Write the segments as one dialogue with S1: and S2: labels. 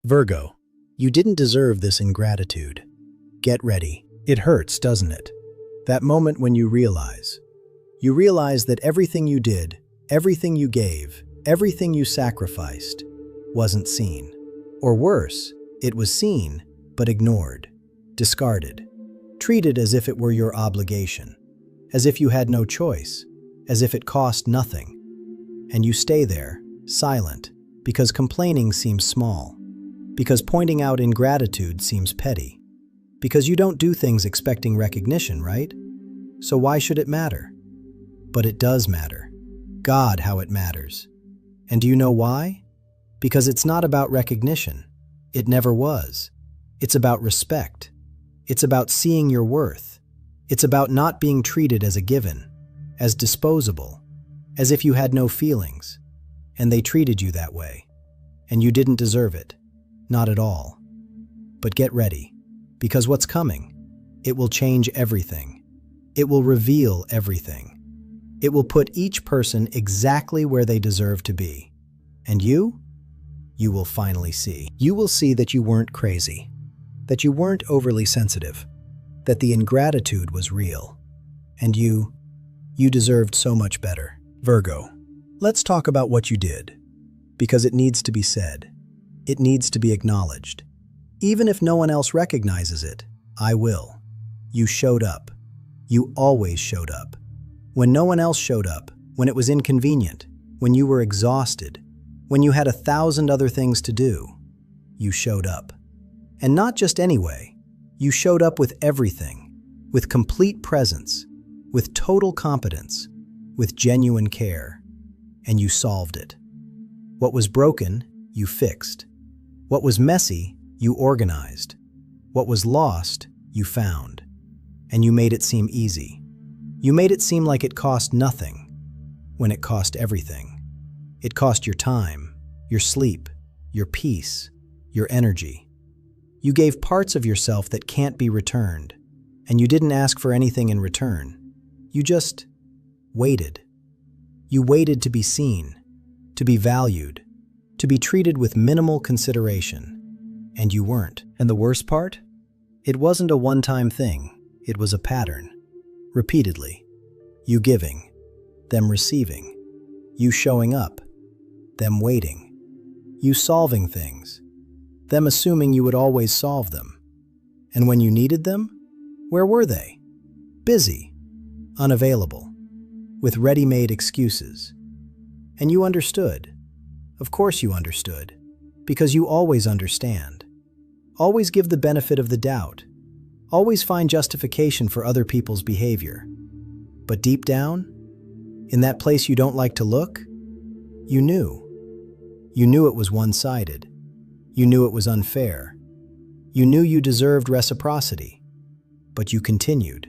S1: Virgo, you didn't deserve this ingratitude. Get ready. It hurts, doesn't it? That moment when you realize that everything you did, everything you gave, everything you sacrificed wasn't seen. Or worse, it was seen, but ignored, discarded, treated as if it were your obligation, as if you had no choice, as if it cost nothing. And you stay there, silent, because complaining seems small, because pointing out ingratitude seems petty, because you don't do things expecting recognition, right? So why should it matter? But it does matter. God, how it matters. And do you know why? Because it's not about recognition. It never was. It's about respect. It's about seeing your worth. It's about not being treated as a given, as disposable, as if you had no feelings. And they treated you that way. And you didn't deserve it. Not at all. But get ready, because what's coming? It will change everything. It will reveal everything. It will put each person exactly where they deserve to be. And you? You will finally see. You will see that you weren't crazy, that you weren't overly sensitive, that the ingratitude was real. And you deserved so much better. Virgo, let's talk about what you did, because it needs to be said. It needs to be acknowledged. Even if no one else recognizes it, I will. You showed up. You always showed up. When no one else showed up, when it was inconvenient, when you were exhausted, when you had 1,000 other things to do, you showed up. And not just anyway, you showed up with everything, with complete presence, with total competence, with genuine care, and you solved it. What was broken, you fixed. What was messy, you organized. What was lost, you found. And you made it seem easy. You made it seem like it cost nothing, when it cost everything. It cost your time, your sleep, your peace, your energy. You gave parts of yourself that can't be returned, and you didn't ask for anything in return. You just waited. You waited to be seen, to be valued, to be treated with minimal consideration. And you weren't. And the worst part? It wasn't a one-time thing. It was a pattern. Repeatedly. You giving, them receiving. You showing up, them waiting. You solving things, them assuming you would always solve them. And when you needed them, where were they? Busy, unavailable, with ready-made excuses. And you understood. Of course you understood, because you always understand. Always give the benefit of the doubt. Always find justification for other people's behavior. But deep down, in that place you don't like to look, you knew. You knew it was one-sided. You knew it was unfair. You knew you deserved reciprocity. But you continued.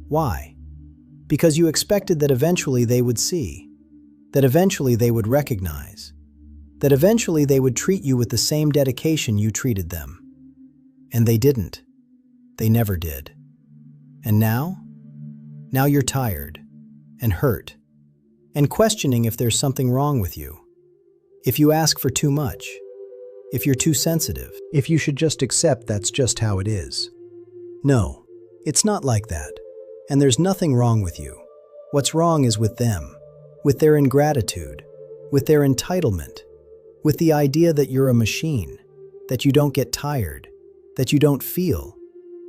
S1: Why? Because you expected that eventually they would see, that eventually they would recognize, that eventually they would treat you with the same dedication you treated them. And they didn't. They never did. And now? Now you're tired, and hurt, and questioning if there's something wrong with you. If you ask for too much, if you're too sensitive, if you should just accept that's just how it is. No, it's not like that. And there's nothing wrong with you. What's wrong is with them, with their ingratitude, with their entitlement, with the idea that you're a machine, that you don't get tired, that you don't feel,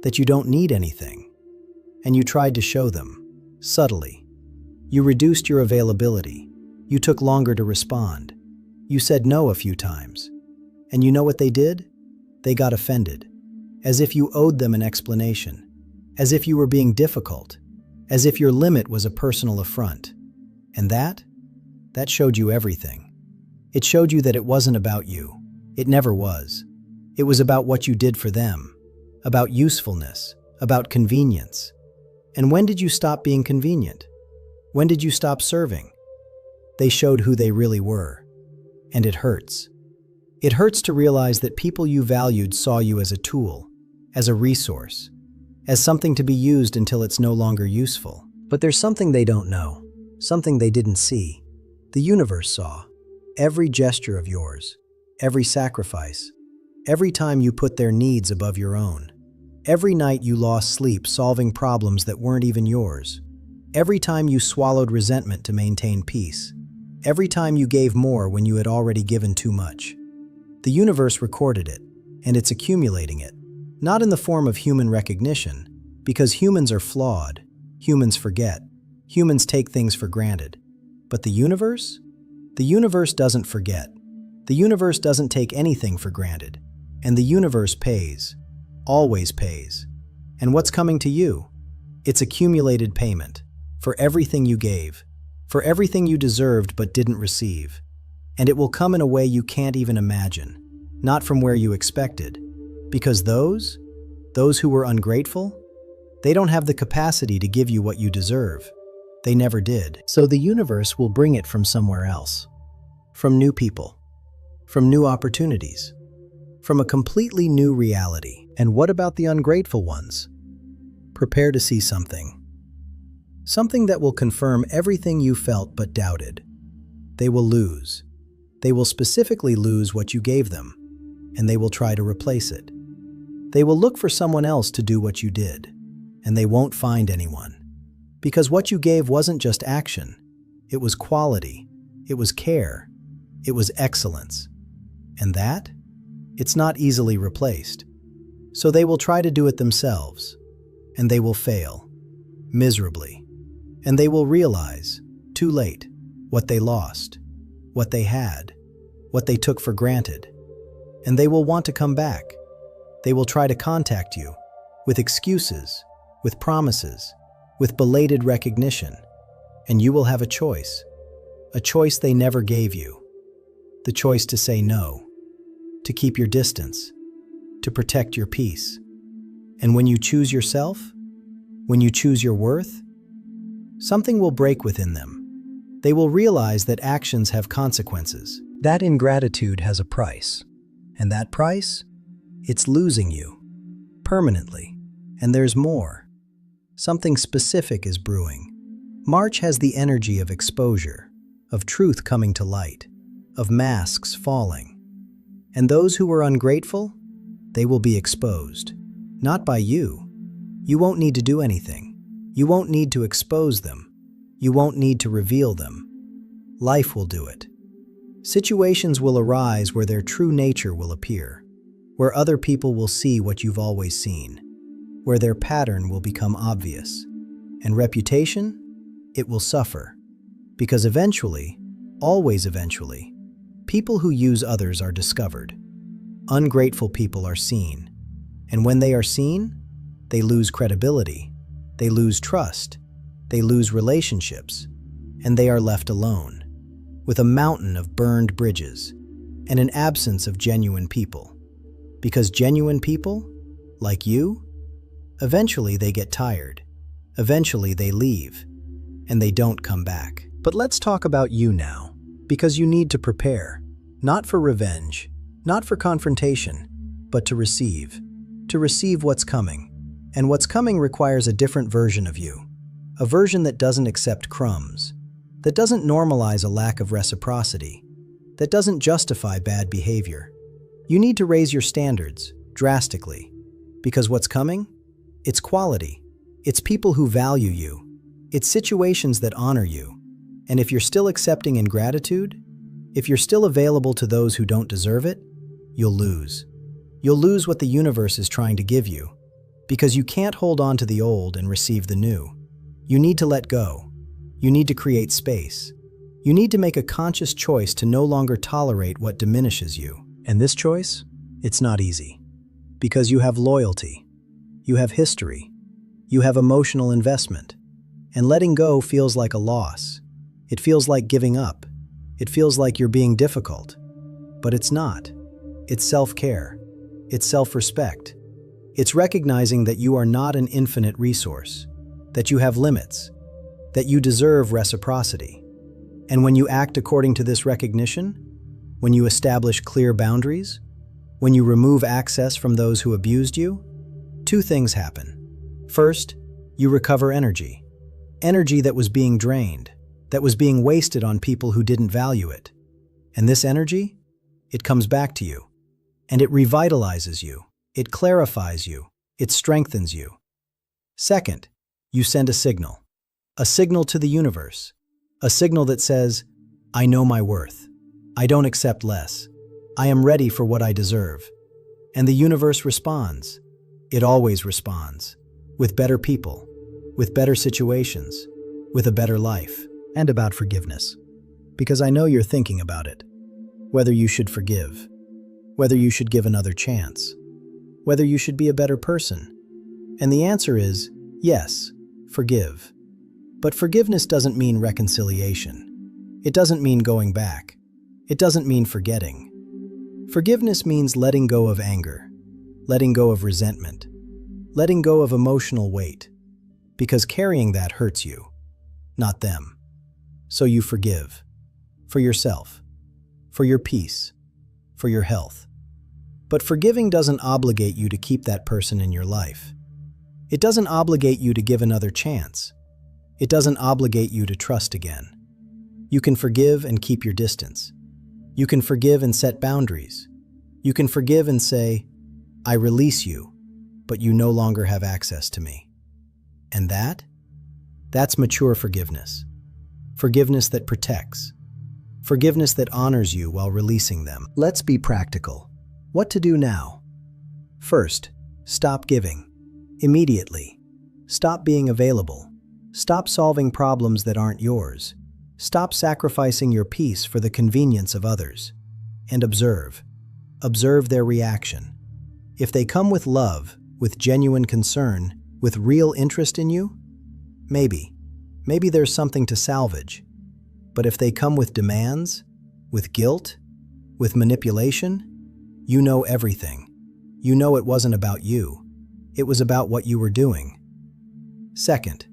S1: that you don't need anything. And you tried to show them, subtly. You reduced your availability. You took longer to respond. You said no a few times. And you know what they did? They got offended, as if you owed them an explanation, as if you were being difficult, as if your limit was a personal affront. And that showed you everything. It showed you that it wasn't about you. It never was. It was about what you did for them, about usefulness, about convenience. And when did you stop being convenient? When did you stop serving? They showed who they really were. And it hurts. It hurts to realize that people you valued saw you as a tool, as a resource, as something to be used until it's no longer useful. But there's something they don't know, something they didn't see. The universe saw every gesture of yours, every sacrifice, every time you put their needs above your own, every night you lost sleep solving problems that weren't even yours, every time you swallowed resentment to maintain peace, every time you gave more when you had already given too much. The universe recorded it, and it's accumulating it, not in the form of human recognition, because humans are flawed, humans forget, humans take things for granted. But the universe? The universe doesn't forget. The universe doesn't take anything for granted. And the universe pays, always pays. And what's coming to you? It's accumulated payment for everything you gave, for everything you deserved but didn't receive. And it will come in a way you can't even imagine, not from where you expected. Because those who were ungrateful, they don't have the capacity to give you what you deserve. They never did. So the universe will bring it from somewhere else. From new people. From new opportunities. From a completely new reality. And what about the ungrateful ones? Prepare to see something. Something that will confirm everything you felt but doubted. They will lose. They will specifically lose what you gave them, and they will try to replace it. They will look for someone else to do what you did, and they won't find anyone. Because what you gave wasn't just action. It was quality. It was care. It was excellence. And that? It's not easily replaced. So they will try to do it themselves, and they will fail, miserably. And they will realize, too late, what they lost, what they had, what they took for granted. And they will want to come back. They will try to contact you, with excuses, with promises, with belated recognition. And you will have a choice they never gave you. The choice to say no, to keep your distance, to protect your peace. And when you choose yourself, when you choose your worth, something will break within them. They will realize that actions have consequences. That ingratitude has a price. And that price? It's losing you. Permanently. And there's more. Something specific is brewing. March has the energy of exposure, of truth coming to light, of masks falling. And those who were ungrateful, they will be exposed. Not by you. You won't need to do anything. You won't need to expose them. You won't need to reveal them. Life will do it. Situations will arise where their true nature will appear, where other people will see what you've always seen, where their pattern will become obvious. And reputation? It will suffer. Because eventually, always eventually, people who use others are discovered. Ungrateful people are seen. And when they are seen, they lose credibility. They lose trust, they lose relationships, and they are left alone, with a mountain of burned bridges and an absence of genuine people. Because genuine people, like you, eventually they get tired, eventually they leave, and they don't come back. But let's talk about you now, because you need to prepare, not for revenge, not for confrontation, but to receive what's coming. And what's coming requires a different version of you, a version that doesn't accept crumbs, that doesn't normalize a lack of reciprocity, that doesn't justify bad behavior. You need to raise your standards, drastically, because what's coming? It's quality. It's people who value you. It's situations that honor you. And if you're still accepting ingratitude, if you're still available to those who don't deserve it, you'll lose. You'll lose what the universe is trying to give you. Because you can't hold on to the old and receive the new. You need to let go. You need to create space. You need to make a conscious choice to no longer tolerate what diminishes you. And this choice? It's not easy. Because you have loyalty. You have history. You have emotional investment. And letting go feels like a loss. It feels like giving up. It feels like you're being difficult. But it's not. It's self-care. It's self-respect. It's recognizing that you are not an infinite resource, that you have limits, that you deserve reciprocity. And when you act according to this recognition, when you establish clear boundaries, when you remove access from those who abused you, two things happen. First, you recover energy. Energy that was being drained, that was being wasted on people who didn't value it. And this energy, it comes back to you. and it revitalizes you, it clarifies you, it strengthens you. Second, you send a signal to the universe, a signal that says, I know my worth. I don't accept less. I am ready for what I deserve. And the universe responds. It always responds. With better people, with better situations, with a better life. And about forgiveness. Because I know you're thinking about it. Whether you should forgive. Whether you should give another chance. Whether you should be a better person. And the answer is, yes, forgive. But forgiveness doesn't mean reconciliation. It doesn't mean going back. It doesn't mean forgetting. Forgiveness means letting go of anger, letting go of resentment, letting go of emotional weight, because carrying that hurts you, not them. So you forgive, for yourself, for your peace, for your health. But forgiving doesn't obligate you to keep that person in your life. It doesn't obligate you to give another chance. It doesn't obligate you to trust again. You can forgive and keep your distance. You can forgive and set boundaries. You can forgive and say, I release you, but you no longer have access to me. And that's mature forgiveness. Forgiveness that protects. Forgiveness that honors you while releasing them. Let's be practical. What to do now? First, stop giving. Immediately. Stop being available. Stop solving problems that aren't yours. Stop sacrificing your peace for the convenience of others. And observe. Observe their reaction. If they come with love, with genuine concern, with real interest in you, maybe there's something to salvage. But if they come with demands, with guilt, with manipulation, you know everything. You know it wasn't about you. It was about what you were doing. Second,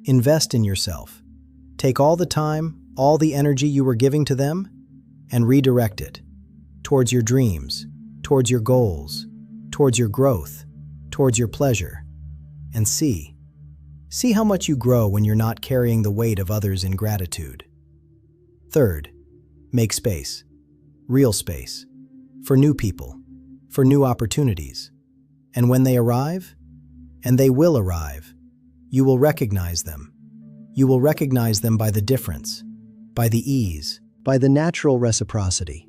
S1: invest in yourself. Take all the time, all the energy you were giving to them, and redirect it towards your dreams, towards your goals, towards your growth, towards your pleasure. And see how much you grow when you're not carrying the weight of others' ingratitude. Third, make space, real space, for new people, for new opportunities. And when they arrive, and they will arrive, you will recognize them. You will recognize them by the difference, by the ease, by the natural reciprocity,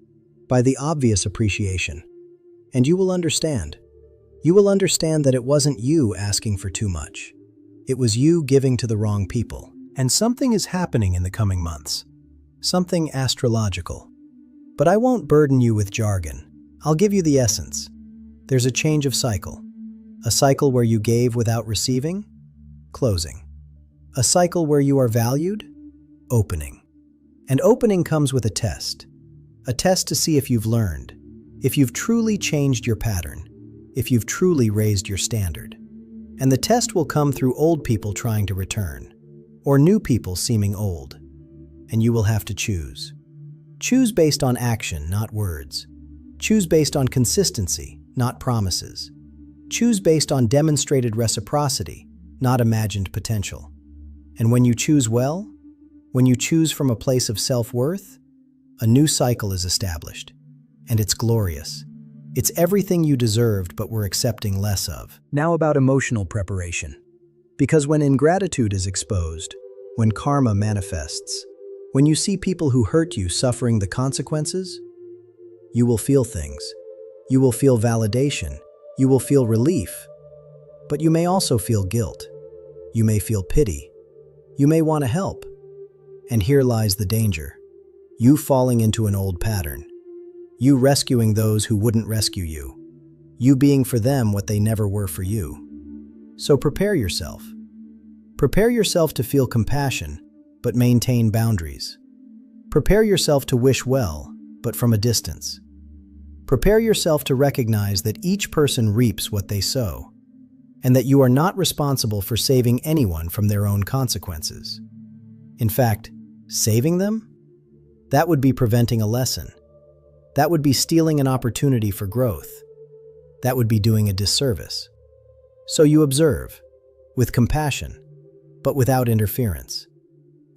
S1: by the obvious appreciation. And you will understand. You will understand that it wasn't you asking for too much. It was you giving to the wrong people. And something is happening in the coming months. Something astrological. But I won't burden you with jargon. I'll give you the essence. There's a change of cycle. A cycle where you gave without receiving, closing. A cycle where you are valued, opening. And opening comes with a test to see if you've learned, if you've truly changed your pattern, if you've truly raised your standard. And the test will come through old people trying to return, or new people seeming old. And you will have to choose. Choose based on action, not words. Choose based on consistency, not promises. Choose based on demonstrated reciprocity, not imagined potential. And when you choose well, when you choose from a place of self-worth, a new cycle is established. And it's glorious. It's everything you deserved but were accepting less of. Now about emotional preparation. Because when ingratitude is exposed, when karma manifests, when you see people who hurt you suffering the consequences, you will feel things. You will feel validation. You will feel relief. But you may also feel guilt. You may feel pity. You may want to help. And here lies the danger. You falling into an old pattern. You rescuing those who wouldn't rescue you. You being for them what they never were for you. So prepare yourself. Prepare yourself to feel compassion, but maintain boundaries. Prepare yourself to wish well, but from a distance. Prepare yourself to recognize that each person reaps what they sow, and that you are not responsible for saving anyone from their own consequences. In fact, saving them? That would be preventing a lesson. That would be stealing an opportunity for growth. That would be doing a disservice. So you observe, with compassion, but without interference.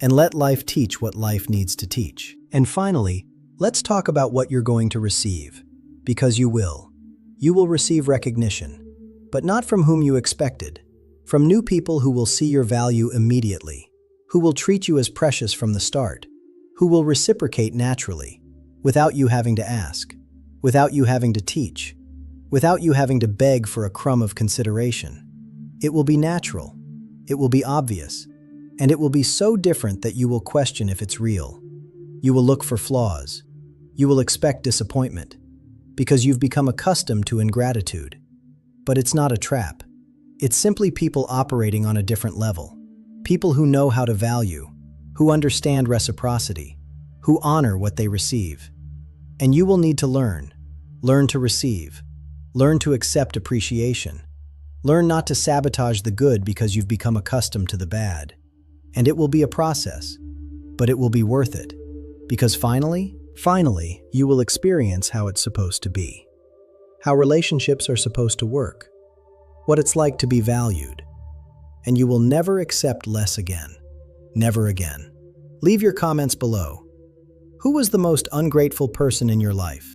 S1: And let life teach what life needs to teach. And finally, let's talk about what you're going to receive. Because you will. You will receive recognition, but not from whom you expected. From new people who will see your value immediately, who will treat you as precious from the start, who will reciprocate naturally, without you having to ask, without you having to teach, without you having to beg for a crumb of consideration. It will be natural, it will be obvious, and it will be so different that you will question if it's real. You will look for flaws. You will expect disappointment, because you've become accustomed to ingratitude. But it's not a trap. It's simply people operating on a different level. People who know how to value, who understand reciprocity, who honor what they receive. And you will need to learn to receive, learn to accept appreciation, learn not to sabotage the good because you've become accustomed to the bad. And it will be a process, but it will be worth it, because finally, you will experience how it's supposed to be, how relationships are supposed to work, what it's like to be valued, and you will never accept less again. Never again. Leave your comments below. Who was the most ungrateful person in your life?